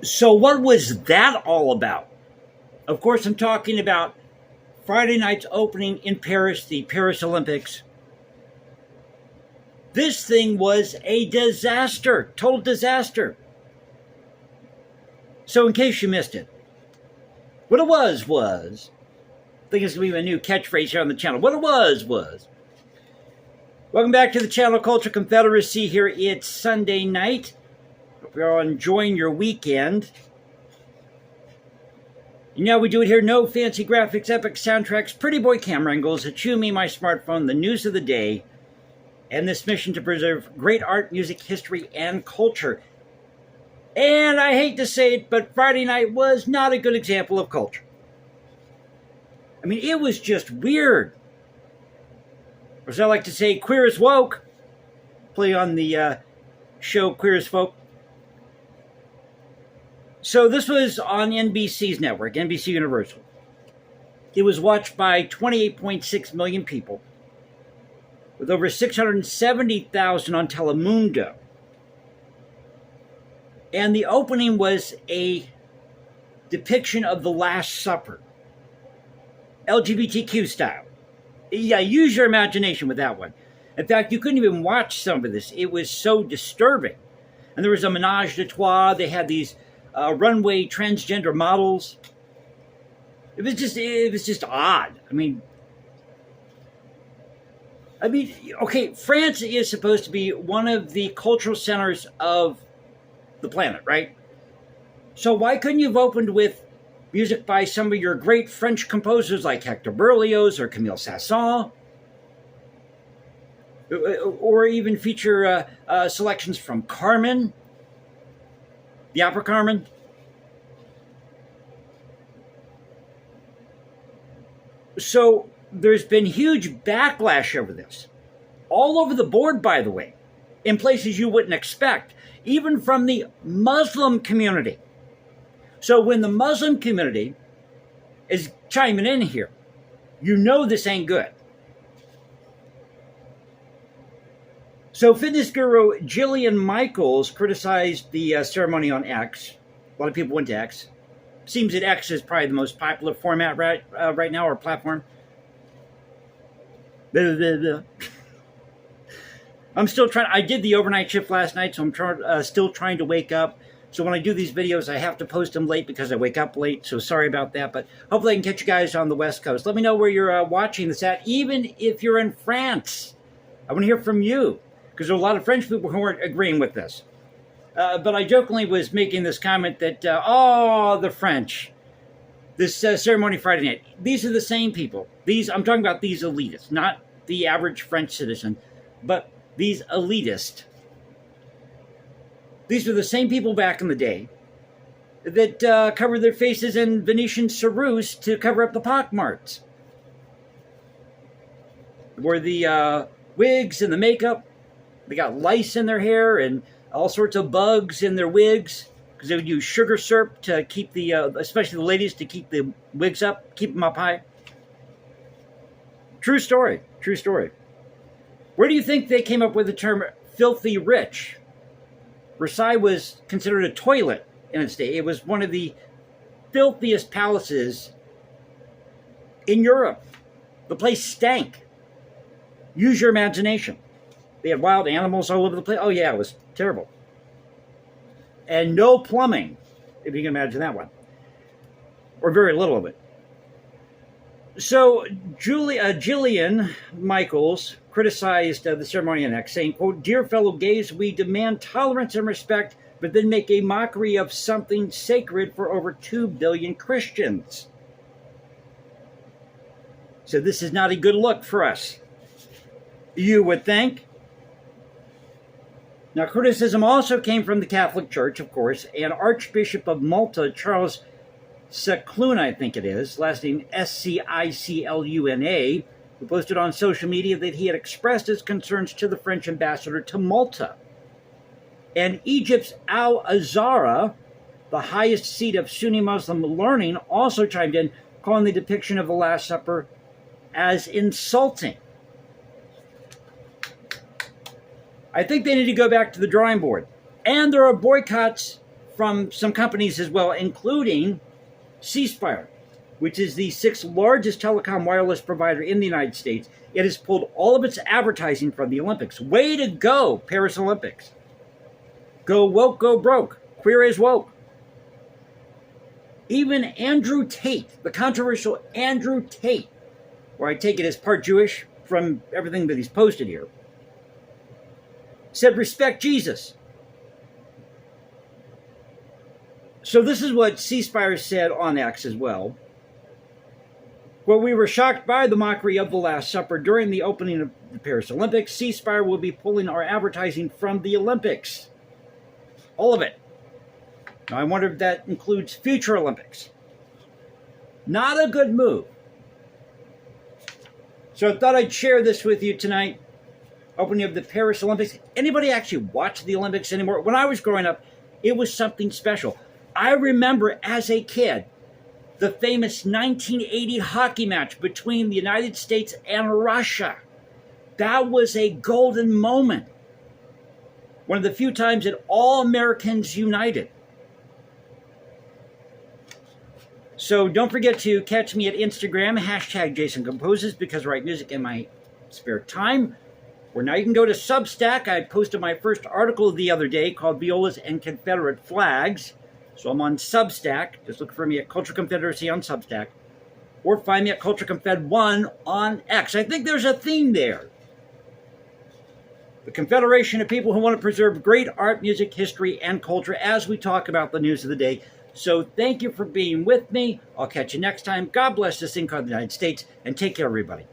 So what was that all about? Of course, I'm talking about Friday night's opening in Paris, the Paris Olympics. This thing was a disaster, total disaster. So in case you missed it, what it was, I think it's going to be my new catchphrase here on the channel. What it was. Welcome back to the channel Culture Confederacy. Here it's Sunday night. Hope you're all enjoying your weekend. You know, we do it here. No fancy graphics, epic soundtracks, pretty boy camera angles, a chew me, my smartphone, the news of the day, and this mission to preserve great art, music, history, and culture. And I hate to say it, but Friday night was not a good example of culture. I mean, it was just weird. Or as I like to say, queer as woke. Play on the show Queer as Folk. So this was on NBC's network, NBC Universal. It was watched by 28.6 million people, with over 670,000 on Telemundo. And the opening was a depiction of the Last Supper, LGBTQ style. Yeah, use your imagination with that one. In fact, you couldn't even watch some of this. It was so disturbing. And there was a menage a trois. They had these runway transgender models. It was just odd. I mean, okay, France is supposed to be one of the cultural centers of the planet, right? So why couldn't you have opened with music by some of your great French composers like Hector Berlioz or Camille Saint-Saëns? Or even feature selections from Carmen, the opera Carmen. So there's been huge backlash over this. All over the board, by the way, in places you wouldn't expect, even from the Muslim community. So when the Muslim community is chiming in here, you know this ain't good. So fitness guru Jillian Michaels criticized the ceremony on X. A lot of people went to X. Seems that X is probably the most popular format right now, or platform. I'm still trying. I did the overnight shift last night, so I'm still trying to wake up. So when I do these videos, I have to post them late because I wake up late. So sorry about that, but hopefully I can catch you guys on the West Coast. Let me know where you're watching this at, even if you're in France. I want to hear from you, because there are a lot of French people who weren't agreeing with this. But I jokingly was making this comment that, the French, this ceremony Friday night, these are the same people. I'm talking about these elitists, not the average French citizen, but these elitists. These were the same people back in the day that covered their faces in Venetian ceruse to cover up the pockmarks. Wore the wigs and the makeup. They got lice in their hair and all sorts of bugs in their wigs, because they would use sugar syrup to keep the, especially the ladies, to keep the wigs up, keep them up high. True story. True story. Where do you think they came up with the term filthy rich? Versailles was considered a toilet in its day. It was one of the filthiest palaces in Europe. The place stank. Use your imagination. They had wild animals all over the place. Oh yeah, it was terrible. And no plumbing, if you can imagine that one. Or very little of it. So Jillian Michaels criticized the ceremony on X, saying, quote, "Dear fellow gays, we demand tolerance and respect, but then make a mockery of something sacred for over 2 billion Christians. So this is not a good look for us, you would think." Now, criticism also came from the Catholic Church, of course, and Archbishop of Malta, Charles Scicluna, I think it is, last name Scicluna, who posted on social media that he had expressed his concerns to the French ambassador to Malta. And Egypt's Al-Azhar, the highest seat of Sunni Muslim learning, also chimed in, calling the depiction of the Last Supper as insulting. I think they need to go back to the drawing board. And there are boycotts from some companies as well, including C-Spire, which is the 6th largest telecom wireless provider in the United States. It has pulled all of its advertising from the Olympics. Way to go, Paris Olympics. Go woke, go broke. Queer is woke. Even Andrew Tate, the controversial Andrew Tate, where I take it as part Jewish from everything that he's posted here, said, respect Jesus. So this is what C-Spire said on X as well. Well, we were shocked by the mockery of the Last Supper during the opening of the Paris Olympics. C-Spire will be pulling our advertising from the Olympics. All of it. Now, I wonder if that includes future Olympics. Not a good move. So I thought I'd share this with you tonight. Opening of the Paris Olympics. Anybody actually watch the Olympics anymore? When I was growing up, it was something special. I remember as a kid the famous 1980 hockey match between the United States and Russia. That was a golden moment. One of the few times that all Americans united. So don't forget to catch me at Instagram, hashtag Jason Composes, because I write music in my spare time. Or now you can go to Substack. I posted my first article the other day called Violas and Confederate Flags. So I'm on Substack. Just look for me at Culture Confederacy on Substack. Or find me at Culture Confed 1 on X. I think there's a theme there. The confederation of people who want to preserve great art, music, history, and culture as we talk about the news of the day. So thank you for being with me. I'll catch you next time. God bless this thing called the United States, and take care, everybody.